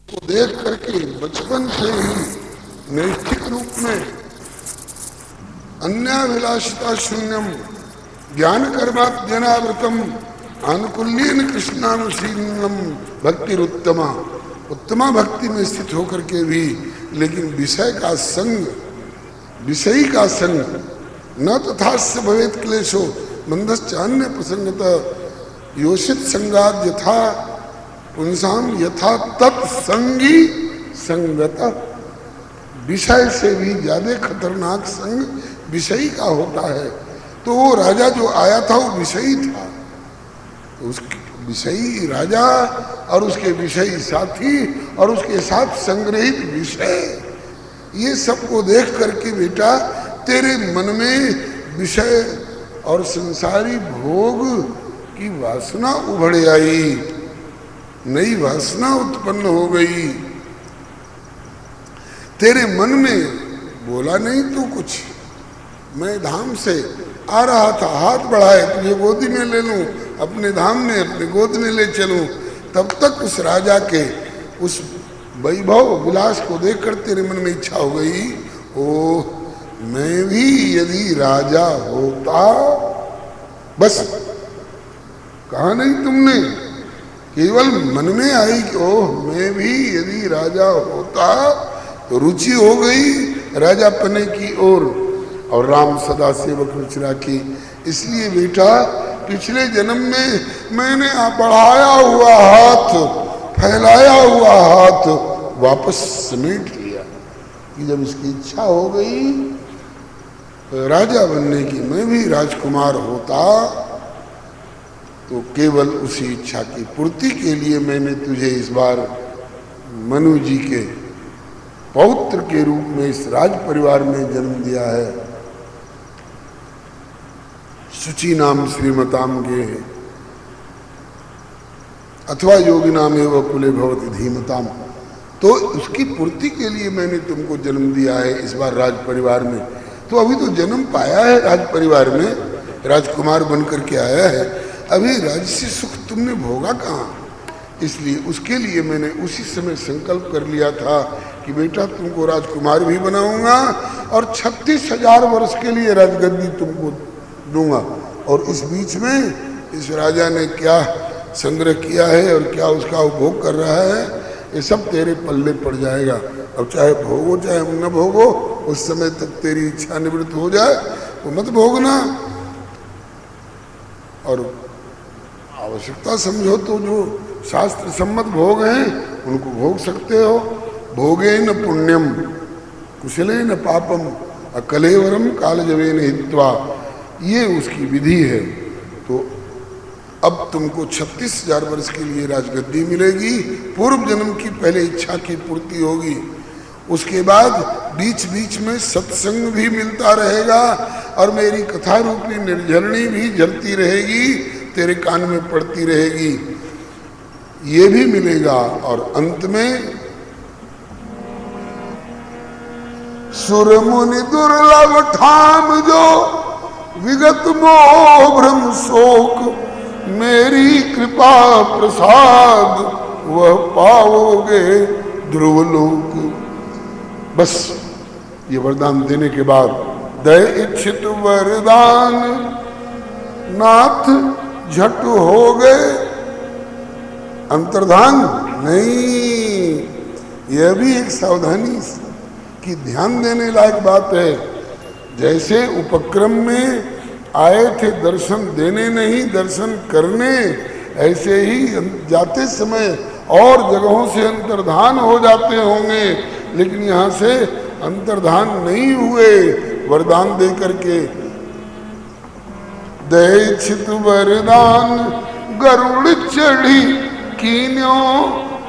को देख करके बचपन से ही नैष्ठिक रूप में अन्याभिलाषिता शून्यम ज्ञान कर्माद्यनावृतम आनुकूल्यन कृष्णानुशीलनम भक्तिरुत्तमा, उत्तमा भक्ति में स्थित होकर के भी लेकिन विषय का संग, विषयी का संग न तथास्य भवेत क्लेशो बंधश्चान्य प्रसंगत योषित संगाद यथा पुंसाम यथा तत्संगी संगत। विषय से भी ज्यादा खतरनाक संग विषयी का होता है। तो वो राजा जो आया था वो विषयी था, तो उसके विषयी राजा और उसके विषयी साथी और उसके साथ संग्रहित विषय, ये सबको देख करके बेटा तेरे मन में विषय और संसारी भोग की वासना उभड़ आई, नई वासना उत्पन्न हो गई तेरे मन में। बोला नहीं तू कुछ, मैं धाम से आ रहा था, हाथ बढ़ाए तुझे गोदी में ले लूं, अपने धाम में अपने गोद में ले चलूं, तब तक उस राजा के उस वैभव विलास को देखकर तेरे मन में इच्छा हो गई, ओ मैं भी यदि राजा होता। बस कहा नहीं तुमने, केवल मन में आई कि ओह मैं भी यदि राजा होता, तो रुचि हो गई राजा पने की ओर। और राम सदा सेवक रुचिरा की। इसलिए बेटा पिछले जन्म में मैंने बढ़ाया हुआ हाथ, फैलाया हुआ हाथ वापस समेट लिया कि जब इसकी इच्छा हो गई राजा बनने की, मैं भी राजकुमार होता, तो केवल उसी इच्छा की पूर्ति के लिए मैंने तुझे इस बार मनु जी के पौत्र के रूप में इस राज परिवार में जन्म दिया है। शुचि नाम श्रीमताम गे अथवा योगी नाम एवं कुले भवति धीमताम। तो उसकी पूर्ति के लिए मैंने तुमको जन्म दिया है इस बार राज परिवार में। तो अभी तो जन्म पाया है राज परिवार में, राजकुमार बन करके आया है, अभी राजसी सुख तुमने भोगा कहाँ। इसलिए उसके लिए मैंने उसी समय संकल्प कर लिया था कि बेटा तुमको राजकुमार भी बनाऊंगा और 36,000 वर्ष के लिए राजगद्दी तुमको दूंगा। और इस बीच में इस राजा ने क्या संग्रह किया है और क्या उसका उपभोग कर रहा है, ये सब तेरे पल्ले पड़ जाएगा। अब चाहे भोगो चाहे न भोगो, उस समय तक तेरी इच्छा निवृत्त हो जाए तो मत भोगना। और आवश्यकता समझो तो जो शास्त्र सम्मत भोग हैं उनको भोग सकते हो। भोगे न पुण्यम कुशले न पापम अकलेवरम कालजवेन हित्वा, ये उसकी विधि है। तो अब तुमको 36,000 वर्ष के लिए राजगद्दी मिलेगी, पूर्व जन्म की पहले इच्छा की पूर्ति होगी, उसके बाद बीच बीच में सत्संग भी मिलता रहेगा और मेरी कथा रूपी निर्झरणी भी झरती रहेगी, तेरे कान में पड़ती रहेगी, ये भी मिलेगा। और अंत में सुर मुनि दुर्लभ ठाम जो विगत मोह भ्रम शोक, मेरी कृपा प्रसाद वह पाओगे ध्रुवलोक। बस ये वरदान देने के बाद दय इच्छित वरदान नाथ झट हो गए अंतर्धान। नहीं, यह भी एक सावधानी की ध्यान देने लायक बात है। जैसे उपक्रम में आए थे दर्शन देने नहीं दर्शन करने, ऐसे ही जाते समय और जगहों से अंतर्धान हो जाते होंगे, लेकिन यहाँ से अंतर्धान नहीं हुए वरदान दे करके। दैक्षित वरदान गरुड़ चढ़ी कीन्यो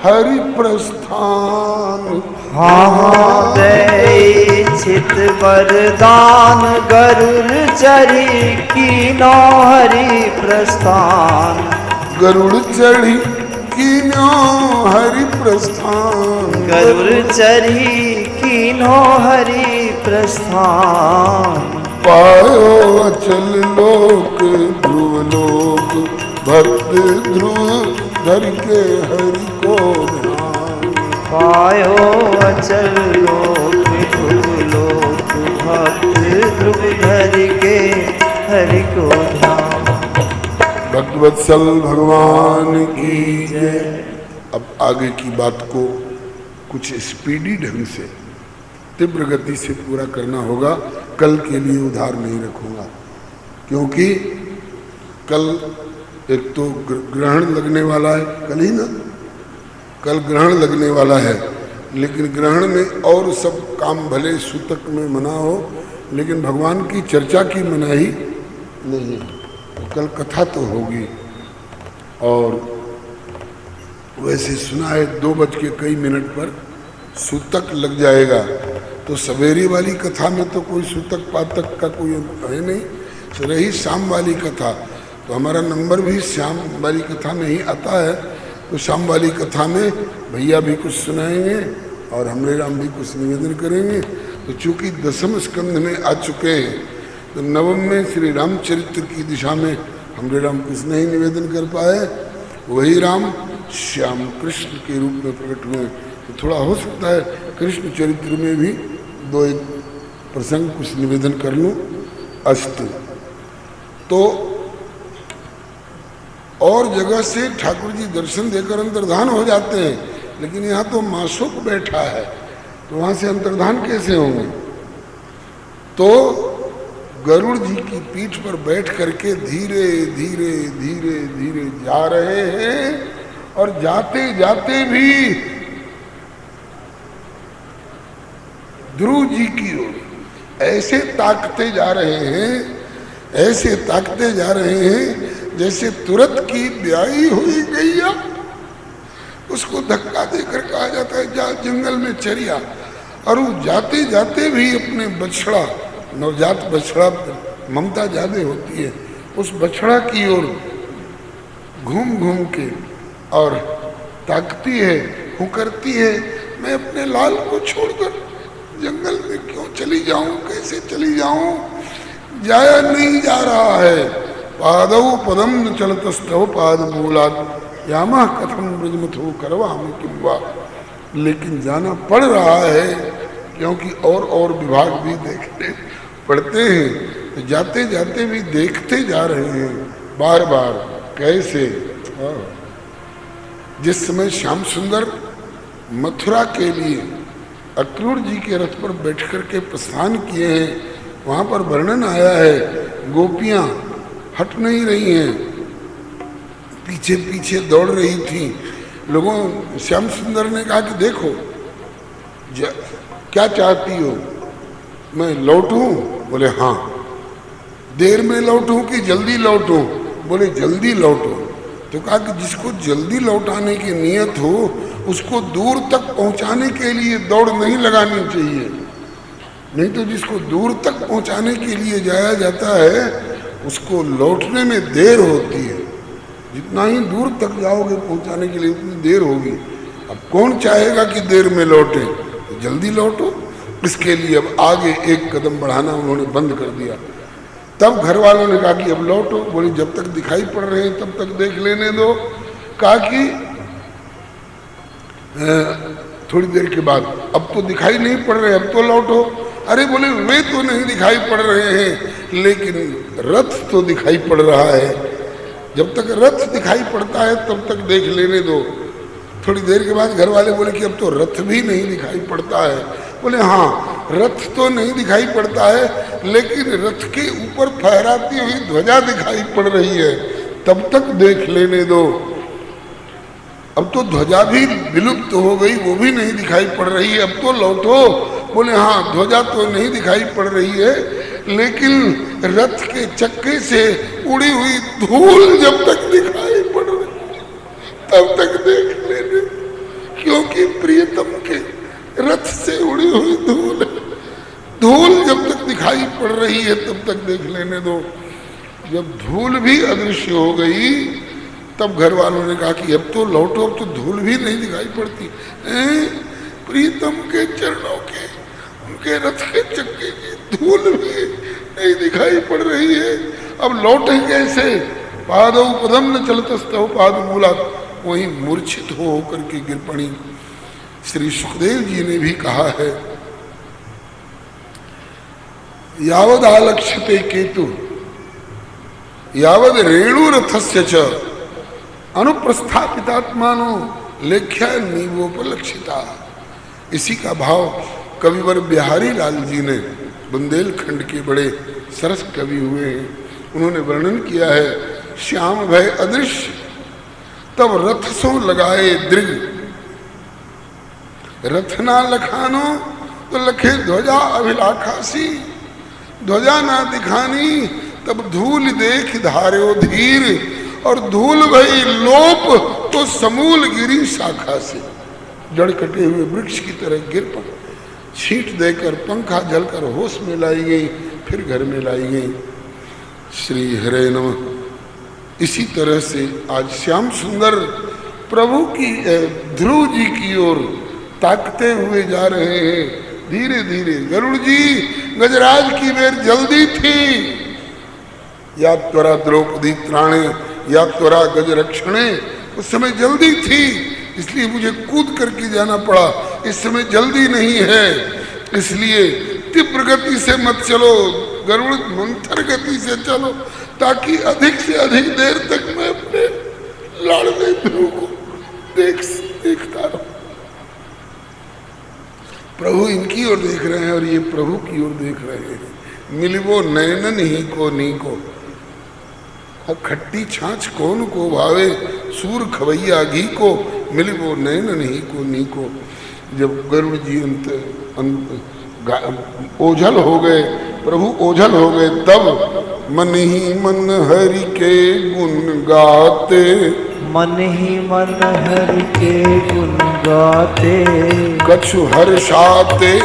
हरि प्रस्थान। हाँ दैक्षित वरदान गरुड़ चढ़ी कीन्यो हरि प्रस्थान। गरुड़ चढ़ी कीन्यो हरि प्रस्थान। गरुड़ चढ़ी कीन्यो हरि प्रस्थान। पायो अचल लोक ध्रुव लोक भक्त ध्रुव धर के हरि को ध्यान। पायो अचल लोक ध्रुव लोक भक्त ध्रुव धर के हरि को ध्यान। भक्तवत्सल भगवान की जय। अब आगे की बात को कुछ स्पीडी ढंग से, तीव्र गति से पूरा करना होगा। कल के लिए उधार नहीं रखूंगा, क्योंकि कल एक तो ग्रहण लगने वाला है, कल ही ना, कल ग्रहण लगने वाला है। लेकिन ग्रहण में और सब काम भले सूतक में मना हो, लेकिन भगवान की चर्चा की मनाही नहीं है। कल कथा तो होगी, और वैसे सुना है 2:00 पर सूतक लग जाएगा। तो सवेरे वाली कथा में तो कोई सूतक पातक का कोई है नहीं, तो रही शाम वाली कथा। तो हमारा नंबर भी शाम वाली कथा में ही आता है। तो शाम वाली कथा में भैया भी कुछ सुनाएंगे और हमरे राम भी कुछ निवेदन करेंगे। तो चूंकि 10वें स्कंध में आ चुके हैं, तो 9वें में श्री रामचरित्र की दिशा में हमरे राम कुछ नहीं निवेदन कर पाए। वही राम श्याम कृष्ण के रूप में प्रकट हुए। तो थोड़ा हो सकता है कृष्ण चरित्र में भी 2-1 प्रसंग कुछ निवेदन कर लूँ। अस्तु। तो और जगह से ठाकुर जी दर्शन देकर अंतर्धान हो जाते हैं, लेकिन यहाँ तो माशुक बैठा है, तो वहाँ से अंतर्धान कैसे होंगे? तो गरुड़ जी की पीठ पर बैठ करके धीरे धीरे धीरे धीरे जा रहे हैं, और जाते जाते भी ध्रुव जी की ओर ऐसे ताकते जा रहे हैं, ऐसे ताकते जा रहे हैं जैसे तुरंत की ब्याही हुई गैया, उसको धक्का देकर कहा जाता है जा जंगल में चरिया। और वो जाते जाते भी अपने बछड़ा, नवजात बछड़ा, ममता ज्यादा होती है, उस बछड़ा की ओर घूम घूम के और ताकती है, हुकरती है, मैं अपने लाल को छोड़कर जंगल में क्यों चली जाऊं, कैसे चली जाऊं? जाया नहीं जा रहा है। पादौ पदम न चलतस्तव पाद मूलात् यामा कथम ब्रजमथो करवाम किंवा। लेकिन जाना पड़ रहा है, क्योंकि और विभाग भी देखने पड़ते हैं। तो जाते जाते भी देखते जा रहे हैं बार बार कैसे। जिस समय श्याम सुंदर मथुरा के लिए अक्रूर जी के रथ पर बैठ कर के प्रस्थान किए हैं, वहाँ पर वर्णन आया है गोपियाँ हट नहीं रही हैं, पीछे पीछे दौड़ रही थी। लोगों, श्याम सुंदर ने कहा कि देखो क्या चाहती हो, मैं लौटूं? बोले हाँ। देर में लौटूं कि जल्दी लौटूं? बोले जल्दी लौटो। तो कहा कि जिसको जल्दी लौटाने की नियत हो उसको दूर तक पहुंचाने के लिए दौड़ नहीं लगानी चाहिए। नहीं तो जिसको दूर तक पहुंचाने के लिए जाया जाता है उसको लौटने में देर होती है। जितना ही दूर तक जाओगे पहुंचाने के लिए उतनी देर होगी। अब कौन चाहेगा कि देर में लौटे? तो जल्दी लौटो। इसके लिए अब आगे एक कदम बढ़ाना उन्होंने बंद कर दिया। तब घर वालों ने कहा कि अब लौटो। बोली जब तक दिखाई पड़ रहे हैं तब तक देख लेने दो। कहा कि थोड़ी देर के बाद अब तो दिखाई नहीं पड़ रहे, अब तो लौटो। अरे बोले वे तो नहीं दिखाई पड़ रहे हैं, लेकिन रथ तो दिखाई पड़ रहा है। जब तक रथ दिखाई पड़ता है तब तक देख लेने दो। थोड़ी देर के बाद घर वाले बोले कि अब तो रथ भी नहीं दिखाई पड़ता है। बोले हाँ, रथ तो नहीं दिखाई पड़ता है, लेकिन रथ के ऊपर फहराती हुई ध्वजा दिखाई पड़ रही है, तब तक देख लेने दो। अब तो ध्वजा भी विलुप्त हो गई, वो भी नहीं दिखाई पड़ रही है, अब तो लौटो। बोले हाँ, ध्वजा तो नहीं दिखाई पड़ रही है, लेकिन रथ के चक्के से उड़ी हुई धूल जब तक दिखाई पड़ रही तब तक देख लेने, क्योंकि प्रियतम के रथ से उड़ी हुई धूल जब तक दिखाई पड़ रही है तब तक देख लेने दो। जब धूल भी अदृश्य हो गई तब घर वालों ने कहा कि अब तो लौटो, अब तो धूल भी नहीं दिखाई पड़ती। प्रीतम के चरणों के, उनके रथ के चक्के की धूल भी नहीं दिखाई पड़ रही है, अब लौटे कैसे? पादौ पदम न चलतस्तव पाद मूलात्। वहीं मूर्छित हो होकर के गिर पड़ी। श्री सुखदेव जी ने भी कहा है, यावद आलक्ष्यते केतु यावद रेणुरथस्य च अनुप्रस्थापितात्मानो लेख्या नीवोपलक्षिता। इसी का भाव कविवर बिहारी लाल जी ने, बुंदेलखंड के बड़े सरस कवि हुए हैं, उन्होंने वर्णन किया है। श्याम भय अदृश्य तब रथ सो लगाए दृग, रथ ना लखानो तो लखे ध्वजा अभिलाखासी, ध्वजा ना दिखानी तब धूल देख धार्यो धीर, और धूल भई लोप तो समूल गिरी शाखा से। जड़ कटे हुए वृक्ष की तरह गिर पर छींट देकर पंखा जलकर होश में लाई गई, फिर घर में लाई गई। श्री हरे नमः। इसी तरह से आज श्याम सुंदर प्रभु की ध्रुव जी की ओर ताकते हुए जा रहे हैं धीरे धीरे। गरुड़ जी गजराज की बेर जल्दी थी, या त्वरा द्रौपदी त्राणे या त्वरा गज रक्षणे, उस समय जल्दी थी इसलिए मुझे कूद करके जाना पड़ा। इस समय जल्दी नहीं है, इसलिए तीव्र गति से मत चलो, गरुड़ मंथर गति से चलो, ताकि अधिक से अधिक देर तक मैं अपने लाड़ले ध्रुव को देखता रहूं। प्रभु इनकी ओर देख रहे हैं और ये प्रभु की ओर देख रहे हैं। मिलवो नयनन ही को नी को, खट्टी छाछ कौन को भावे, सूर खवैया घी को, मिलवो नयनन ही को नी को। जब गरुड़ जी ओझल हो गए, प्रभु ओझल हो गए, तब मन ही मन हरि के गुण गाते, मन ही मन हरि के गुण गाते, कछु हर्षाते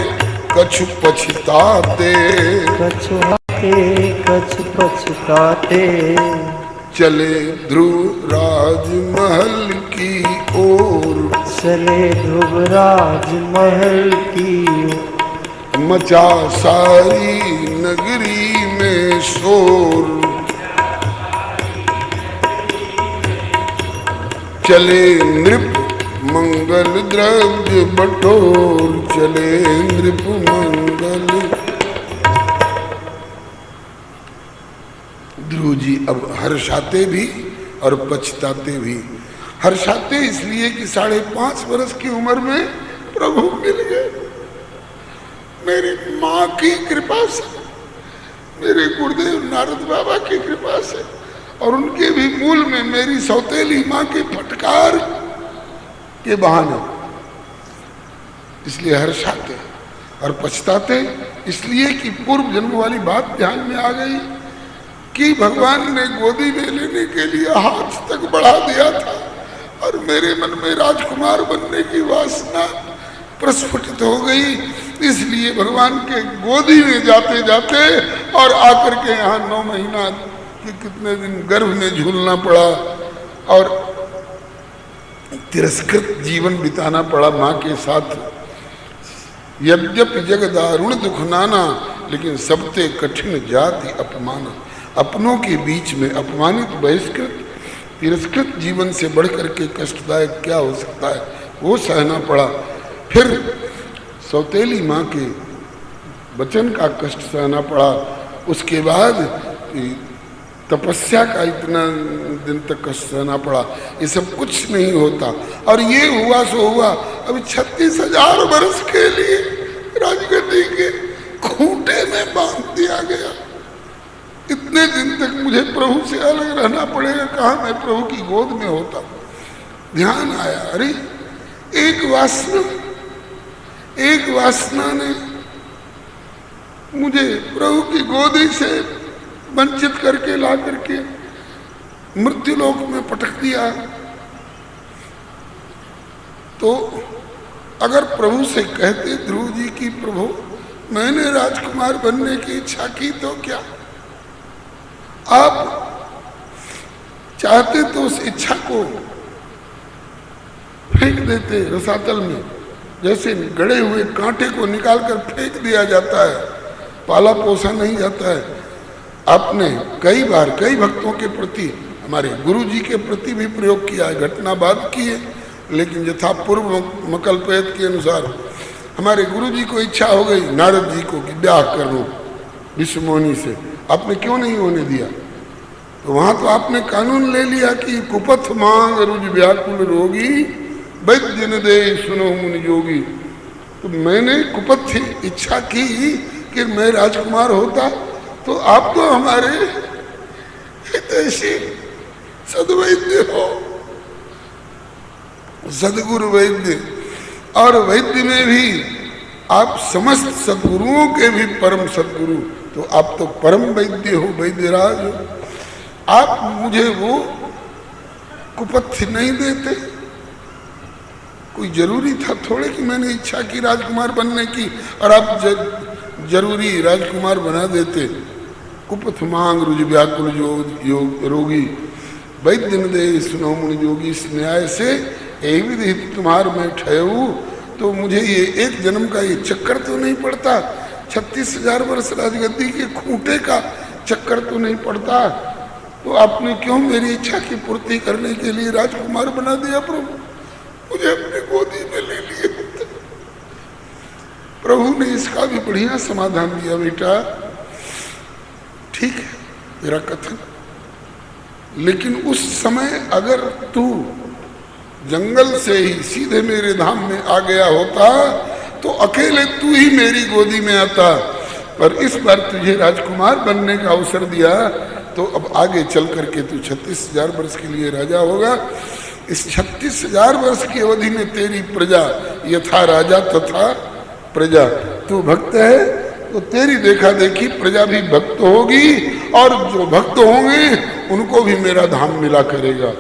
कछु पछताते, कछु आते कछु पछताते। चले ध्रुव राज महल की ओर, चले ध्रुव राज महल की ओर, मचा सारी नगरी में शोर। चले नृप मंगल द्रव्य बटोर, चले नृप मंगल। ध्रुव जी अब हर्षाते भी और पछताते भी। हर्षाते इसलिए कि 5.5 वर्ष की उम्र में प्रभु मिल गए, मेरी माँ की कृपा से, मेरे गुरुदेव नारद बाबा की कृपा से, और उनके भी मूल में मेरी सौतेली माँ के फटकार के बहाने। इसलिए हर्षाते और पछताते इसलिए कि पूर्व जन्म वाली बात ध्यान में आ गई कि भगवान ने गोदी में लेने के लिए हाथ तक बढ़ा दिया था और मेरे मन में राजकुमार बनने की वासना प्रस्फुटित हो गई। इसलिए भगवान के गोदी में जाते जाते और आकर के यहाँ 9 महीना के कितने दिन गर्भ में झूलना पड़ा और तिरस्कृत जीवन बिताना पड़ा माँ के साथ। यद्यपि जग दारुण दुख नाना, लेकिन सबते कठिन जाति अपमान। अपनों के बीच में अपमानित, बहिष्कृत, तिरस्कृत जीवन से बढ़कर के कष्टदायक क्या हो सकता है, वो सहना पड़ा। फिर सौतेली माँ के वचन का कष्ट सहना पड़ा। उसके बाद तपस्या का इतना दिन तक कष्ट सहना पड़ा। ये सब कुछ नहीं होता और ये हुआ सो हुआ। अभी 36,000 वर्ष के लिए राजगद्दी के खूंटे में बांध दिया गया। इतने दिन तक मुझे प्रभु से अलग रहना पड़ेगा, कहाँ मैं प्रभु की गोद में होता। ध्यान आया, अरे एक वासना ने मुझे प्रभु की गोदी से वंचित करके ला करके मृत्युलोक में पटक दिया। तो अगर प्रभु से कहते ध्रुव जी की प्रभु मैंने राजकुमार बनने की इच्छा की, तो क्या आप चाहते तो उस इच्छा को फेंक देते रसातल में, जैसे गड़े हुए कांटे को निकालकर फेंक दिया जाता है, पाला पोसा नहीं जाता है। आपने कई बार कई भक्तों के प्रति, हमारे गुरु जी के प्रति भी प्रयोग किया है, घटना बाद की है। लेकिन यथा पूर्व मकल्पयत के अनुसार हमारे गुरु जी को इच्छा हो गई नारद जी को कि ब्याह कर लो विश्वमोहिनी से, आपने क्यों नहीं होने दिया? तो वहां तो आपने कानून ले लिया कि कुपथ मांग रुज व्याकुल रोगी वैद्य न दे सुनो मुनि जोगी। तो मैंने कुपथ इच्छा की कि मैं राजकुमार होता, तो आप तो हमारे हितैषी सदवैद्य हो, सदगुरु वैद्य, और वैद्य में भी आप समस्त सदगुरुओं के भी परम सदगुरु, तो आप तो परम वैद्य हो, वैद्यराज हो। आप मुझे वो कुपथ्य नहीं देते? कोई जरूरी था थोड़े कि मैंने इच्छा की राजकुमार बनने की और आप जरूरी राजकुमार बना देते? कुपथ मांग रुज व्याकुल योग रोगी वैद्य न दे सुनो मुनि जोगी। इस न्याय से यही विधि तुम्हार में ठहू, तो मुझे ये एक जन्म का ये चक्कर तो नहीं पड़ता, 36,000 वर्ष राजगद्दी के खूंटे का चक्कर तो नहीं पड़ता। तो आपने क्यों मेरी इच्छा की पूर्ति करने के लिए राजकुमार बना दिया प्रभु? मुझे अपनी गोदी में ले लिए। प्रभु ने इसका भी बढ़िया समाधान दिया, बेटा ठीक है तेरा कथन, लेकिन उस समय अगर तू जंगल से ही सीधे मेरे धाम में आ गया होता तो अकेले तू ही मेरी गोदी में आता, पर इस बार तुझे राजकुमार बनने का अवसर दिया, तो अब आगे चल करके तू 36,000 वर्ष के लिए राजा होगा। इस 36,000 वर्ष की अवधि में तेरी प्रजा यथा राजा तथा प्रजा, तू भक्त है तो तेरी देखा देखी प्रजा भी भक्त होगी, और जो भक्त होंगे उनको भी मेरा धाम मिला करेगा।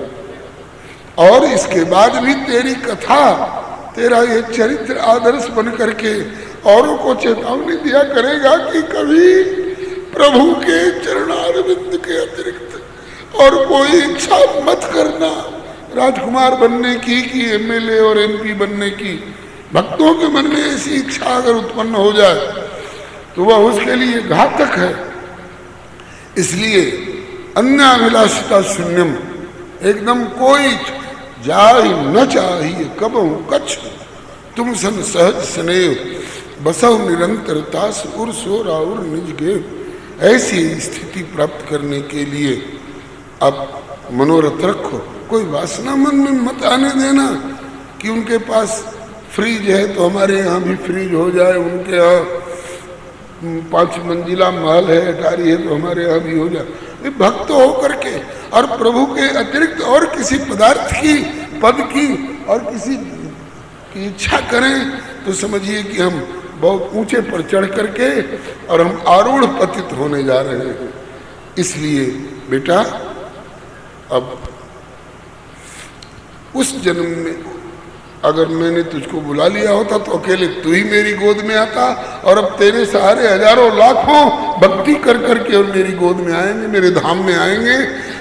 और इसके बाद भी तेरी कथा, तेरा ये चरित्र आदर्श बन करके औरों को चेतावनी दिया करेगा कि कभी प्रभु के चरणारविंद के अतिरिक्त और कोई इच्छा मत करना राजकुमार बनने की कि एमएलए और एमपी बनने की। भक्तों के मन में ऐसी इच्छा अगर उत्पन्न हो जाए तो वह उसके लिए घातक है। इसलिए अन्याभिलाषिता शून्यम, एकदम कोई जाय न चाहिए कबहु कछ, तुम सन सहज स्नेह बसव निरंतरता उर सो राउर निज गे। ऐसी स्थिति प्राप्त करने के लिए आप मनोरथ रखो, कोई वासना मन में मत आने देना कि उनके पास फ्रिज है तो हमारे यहाँ भी फ्रिज हो जाए, उनके यहाँ 5 मंजिला महल है अटारी है तो हमारे यहाँ भी हो जाए। भक्त हो करके और प्रभु के अतिरिक्त और किसी पदार्थ की, पद की और किसी की इच्छा करें तो समझिए कि हम बहुत ऊंचे पर चढ़ करके और हम आरूढ़ पतित होने जा रहे हैं। इसलिए बेटा अब उस जन्म में अगर मैंने तुझको बुला लिया होता तो अकेले तू ही मेरी गोद में आता, और अब तेरे सहारे हजारों लाखों भक्ति कर करके और मेरी गोद में आएंगे, मेरे धाम में आएंगे।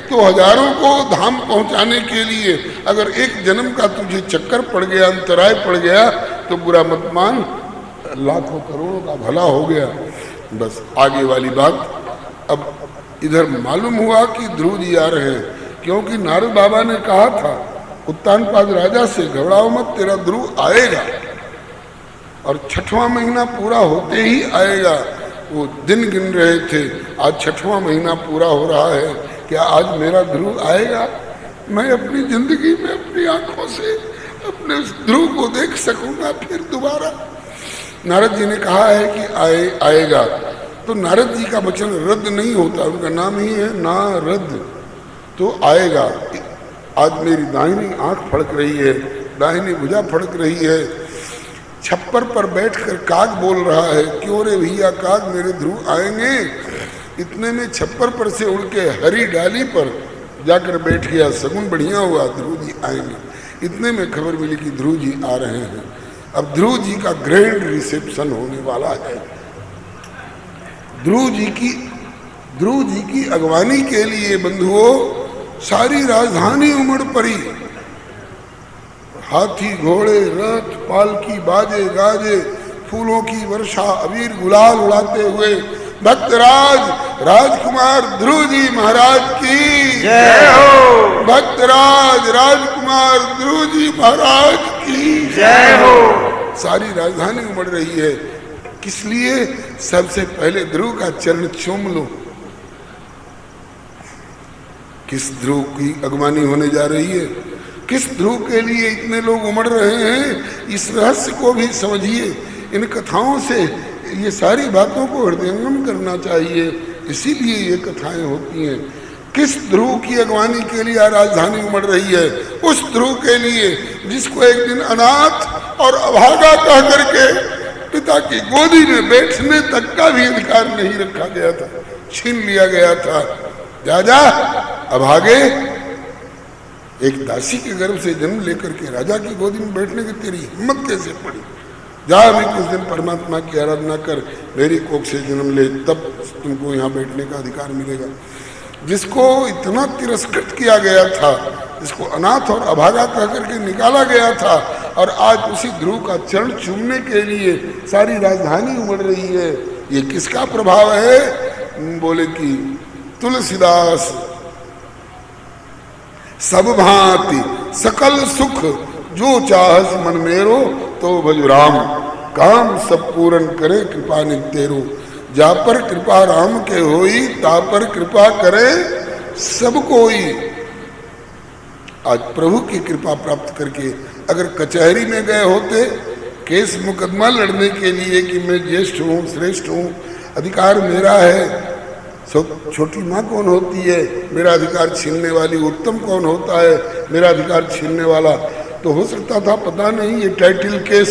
तो हजारों को धाम पहुंचाने के लिए अगर एक जन्म का तुझे चक्कर पड़ गया, अंतराय पड़ गया, तो बुरा मत मान, लाखों करोड़ों का भला हो गया। बस आगे वाली बात अब इधर मालूम हुआ कि ध्रुव जी आ रहे हैं, क्योंकि नारद बाबा ने कहा था उत्तानपाद राजा से, घबराओ मत, तेरा ध्रुव आएगा, और 6वां महीना पूरा होते ही आएगा। वो दिन गिन रहे थे, आज 6वां महीना पूरा हो रहा है, क्या आज मेरा ध्रुव आएगा? मैं अपनी जिंदगी में अपनी आंखों से अपने उस ध्रुव को देख सकूंगा फिर दोबारा? नारद जी ने कहा है कि आएगा, तो नारद जी का वचन रद्द नहीं होता, उनका नाम ही है नारद, तो आएगा। आज मेरी दाहिनी आंख फड़क रही है, दाहिनी भुजा फड़क रही है, छप्पर पर बैठकर काग बोल रहा है, क्यों रे भैया काग, मेरे ध्रुव आएंगे। इतने में छप्पर पर से उड़ के हरी डाली पर जाकर बैठ गया, सगुन बढ़िया हुआ, ध्रुव जी आएंगे। इतने में खबर मिली कि ध्रुव जी आ रहे हैं। अब ध्रुव जी का ग्रैंड रिसेप्शन होने वाला है। ध्रुव जी की अगवानी के लिए बंधुओं सारी राजधानी उमड़ पड़ी। हाथी घोड़े रथ पालकी बाजे गाजे फूलों की वर्षा अबीर गुलाल उड़ाते हुए भक्तराज राजकुमार ध्रुव जी महाराज की जय हो। भक्तराज राजकुमार ध्रुव जी महाराज की जय हो। सारी राजधानी उमड़ रही है। किस लिए? सबसे पहले ध्रुव का चरण चूम लो। किस ध्रुव की अगवानी होने जा रही है? किस ध्रुव के लिए इतने लोग उमड़ रहे हैं? इस रहस्य को भी समझिए। इन कथाओं से ये सारी बातों को हृदयंगम करना चाहिए, इसीलिए ये कथाएं होती हैं। किस ध्रुव की अगवानी के लिए राजधानी उमड़ रही है? उस ध्रुव के लिए जिसको एक दिन अनाथ और अभागा कह करके पिता की गोदी में बैठने तक का भी अधिकार नहीं रखा गया था, छीन लिया गया था। जा जा अभागे, एक दासी के गर्भ से जन्म लेकर के राजा की गोदी में बैठने की तेरी हिम्मत कैसे पड़ी? जा अभी कुछ दिन परमात्मा की आराधना कर, मेरी कोख से जन्म ले, तब तुमको यहाँ बैठने का अधिकार मिलेगा। जिसको इतना तिरस्कृत किया गया था, जिसको अनाथ और अभागा कह करके निकाला गया था, और आज उसी ध्रुव का चरण चूमने के लिए सारी राजधानी उमड़ रही है। ये किसका प्रभाव है? बोले कि तुलसीदास सब भांति सकल सुख जो चाहस मन मेरो, तो भजु राम काम सब पूरन करे कृपा नितेरो। जा पर कृपा राम के होई, ता पर कृपा करे सब कोई। आज प्रभु की कृपा प्राप्त करके अगर कचहरी में गए होते केस मुकदमा लड़ने के लिए कि मैं ज्येष्ठ हूँ, श्रेष्ठ हूँ, अधिकार मेरा है, छोटी माँ कौन होती है, मेरा अधिकार छीनने वाली, उत्तम कौन होता है, मेरा अधिकार छीनने वाला, तो हो सकता था पता नहीं ये टाइटल केस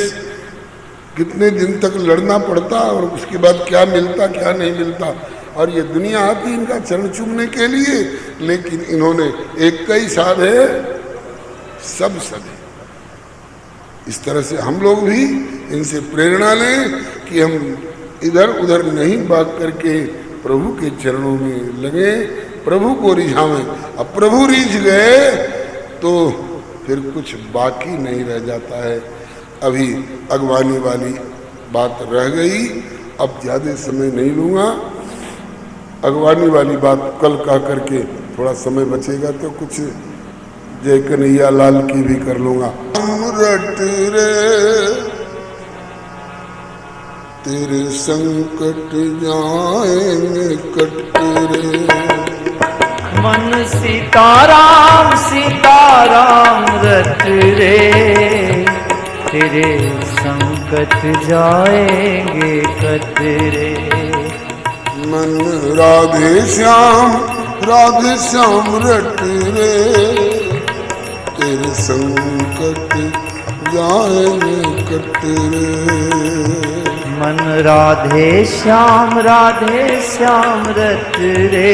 कितने दिन तक लड़ना पड़ता और उसके बाद क्या मिलता क्या नहीं मिलता। और ये दुनिया आती इनका चरण चूमने के लिए, लेकिन इन्होंने एक कई साधे सब सधे। इस तरह से हम लोग भी इनसे प्रेरणा लें कि हम इधर उधर नहीं भाग करके प्रभु के चरणों में लगे, प्रभु को रिझावें। अब प्रभु रिझ गए तो फिर कुछ बाकी नहीं रह जाता है। अभी अगवानी वाली बात रह गई, अब ज़्यादा समय नहीं लूँगा। अगवानी वाली बात कल कह करके थोड़ा समय बचेगा तो कुछ जय कन्हैया लाल की भी कर लूँगा। अमृत रे तेरे संकट जाएंगे कट रे, मन सीताराम सीताराम रट रे, तेरे संकट जाएंगे कट रे। मन राधे श्याम रट रे, तेरे संकट जाएंगे कट रे। मन राधे श्याम रट रे,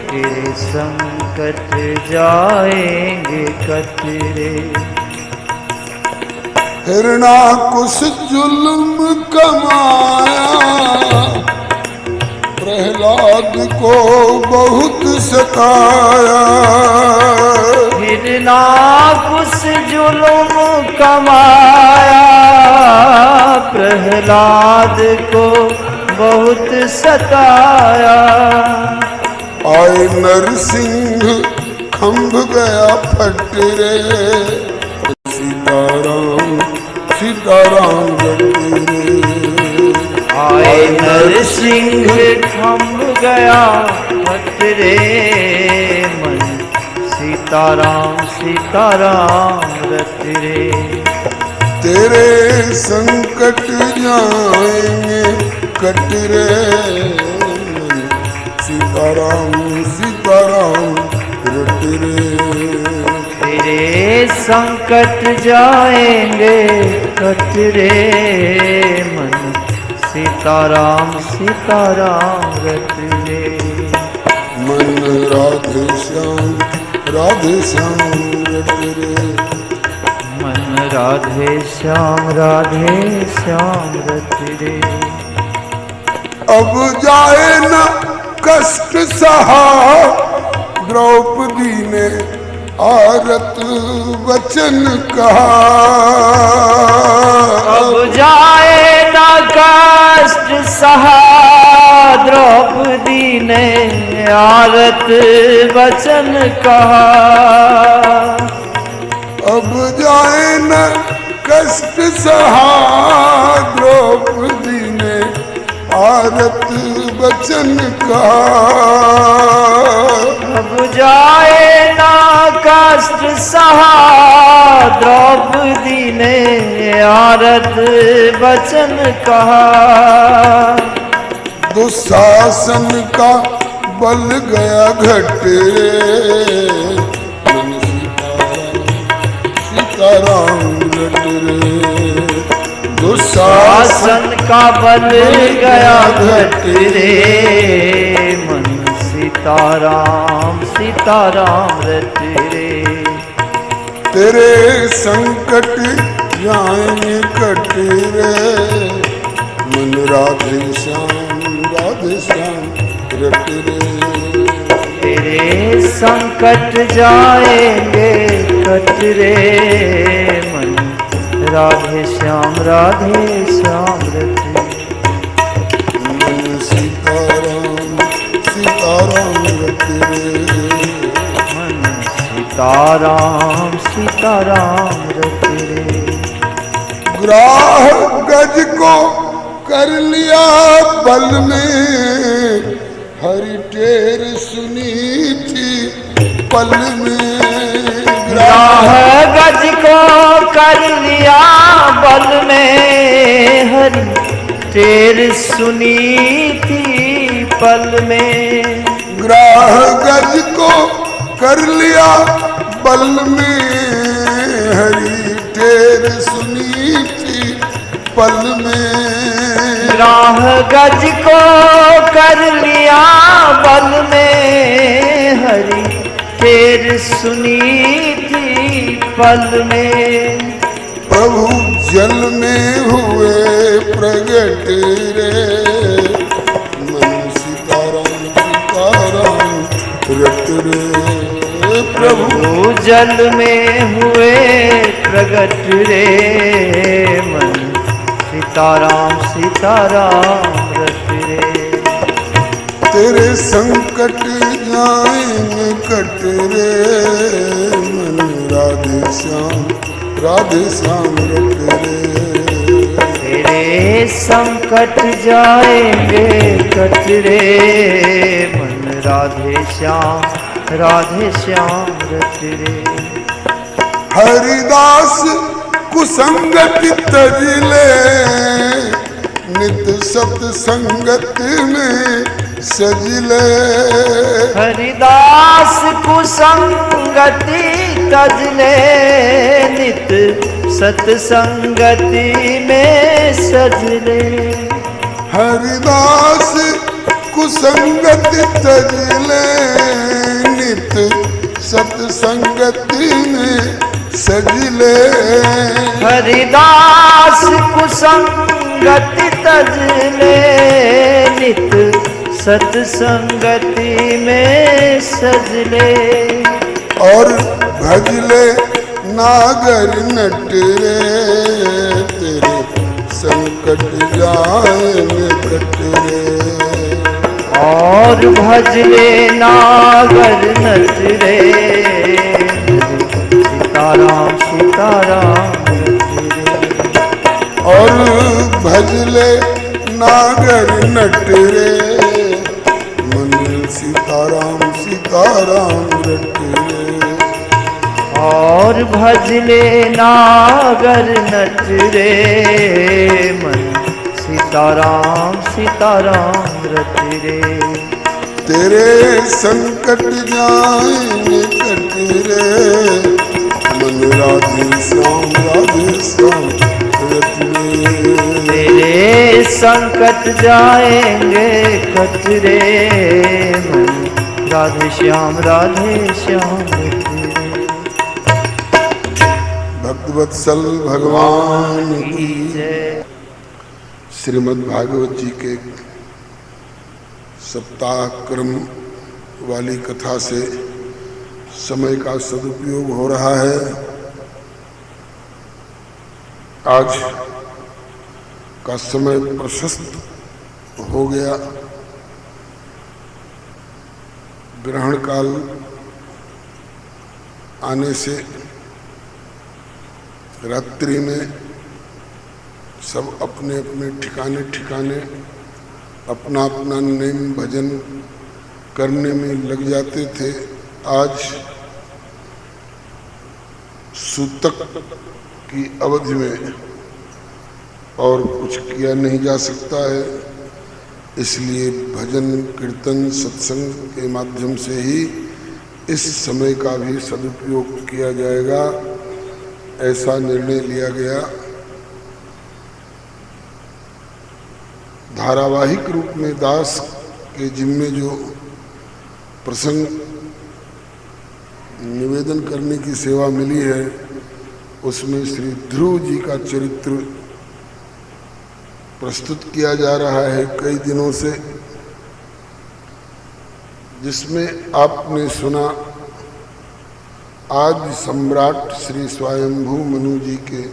तेरे संकट जाएंगे कट रे। हिरणाकुश जुल्म कमाया, प्रहलाद को बहुत सताया। हिरणाकुश जुल्म कमाया, प्रहलाद को बहुत सताया। आए नरसिंह खंभ गया फट रे, सीताराम सीताराम रट रे। आए नरसिंह खंभ गया फट रे, मन सीताराम सीताराम रट रे। तेरे संकट जाएंगे कट रे, सीताराम सीताराम रट रे। तेरे संकट जाएंगे कट रे, मन सीताराम सीताराम रट रे। मन राधे श्याम रट रे, मन राधे श्याम रट रे। अब जाए न कष्ट सहा, द्रौपदी ने आरत वचन कहा। अब जाए न कष्ट सहा, दीने आरत वचन कहा। अब जाए न कष्ट सहा, द्रौपदी ने आरत वचन कहा। अब जाए ना कष्ट सहा, द्रौपदी ने आरत वचन कहा। दुशासन का बल गया घट रे, सीताराम रट रे। दुशासन का बल गया घट रे, मन सीताराम सीताराम रट रे। तेरे संकट जाएंगे कट रे, मन राधे श्याम रट रे। तेरे संकट जाएंगे कट रे, मन राधे श्याम रट रे। मन सीताराम रट रे, मन सीताराम सीताराम रट रे। ग्राह गज को कर लिया बल में, हरि टेर सुनी थी पल में। ग्राह गज को कर लिया बल में, हरि टेर सुनी थी पल में। ग्राह गज को कर लिया बल में, हरि टेर सुनी थी पल में। ग्राह गज को कर लिया बल में, हरि टेर सुनी थी पल में। प्रभु जल में हुए प्रगट रे, मन सीताराम रट रे। प्रभु जल में हुए प्रगट रे, मन सीताराम रट रे। तेरे संकट जाएंगे कट रे, मन राधे श्याम रट रे। तेरे संकट जाएंगे कट रे, मन राधे श्याम रट रे। हरिदास कुसंगत तज ले, नित सत्संगत में सज ले। हरिदास कुसंगति तज ले, नित सत्संगति में सज ले। हरिदास कुसंगत तज ले, नित सत्संगति में सज ले। हरिदास कुसंगति तज ले, नित सत्संगति में सज ले। और भज ले नागर नट रे, तेरे संकट जाएंगे कट रे। और भज ले नागर नट रे, सीताराम रट रे। और भज ले नागर नट रे, मन सीताराम रट रे। और भज ले नागर नट रे, मन सीताराम रट रे। तेरे संकट जाएंगे कट रे, मन राधे श्याम रट रे। तेरे संकट जाएंगे कट रे, मन राधे श्याम रट रे। भक्तवत्सल भगवान की जय। श्रीमद् भागवत जी के सप्ताह क्रम वाली कथा से समय का सदुपयोग हो रहा है। आज का समय प्रशस्त हो गया। ग्रहण काल आने से रात्रि में सब अपने अपने ठिकाने ठिकाने अपना अपना नेम भजन करने में लग जाते थे। आज सूतक की अवधि में और कुछ किया नहीं जा सकता है, इसलिए भजन कीर्तन सत्संग के माध्यम से ही इस समय का भी सदुपयोग किया जाएगा, ऐसा निर्णय लिया गया। धारावाहिक रूप में दास के जिम्मे जो प्रसंग निवेदन करने की सेवा मिली है, उसमें श्री ध्रुव जी का चरित्र प्रस्तुत किया जा रहा है कई दिनों से, जिसमें आपने सुना आदि सम्राट श्री स्वयंभू मनु जी के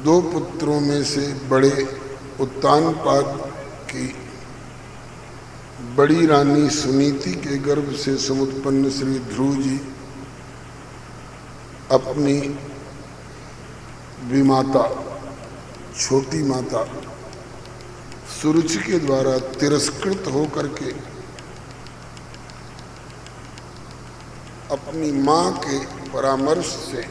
दो पुत्रों में से बड़े उत्तानपाद की बड़ी रानी सुनीति के गर्भ से समुत्पन्न श्री ध्रुव जी अपनी विमाता छोटी माता सुरुचि के द्वारा तिरस्कृत होकर के अपनी मां के परामर्श से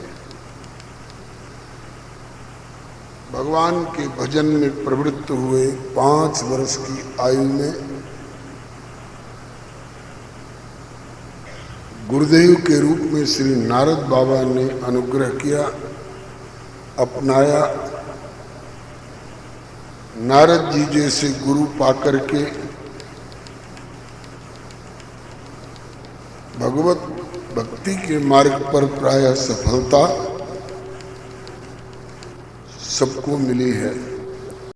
भगवान के भजन में प्रवृत्त हुए। 5 वर्ष की आयु में गुरुदेव के रूप में श्री नारद बाबा ने अनुग्रह किया, अपनाया। नारद जी जैसे गुरु पाकर के भगवत भक्ति के मार्ग पर प्रायः सफलता सबको मिली है।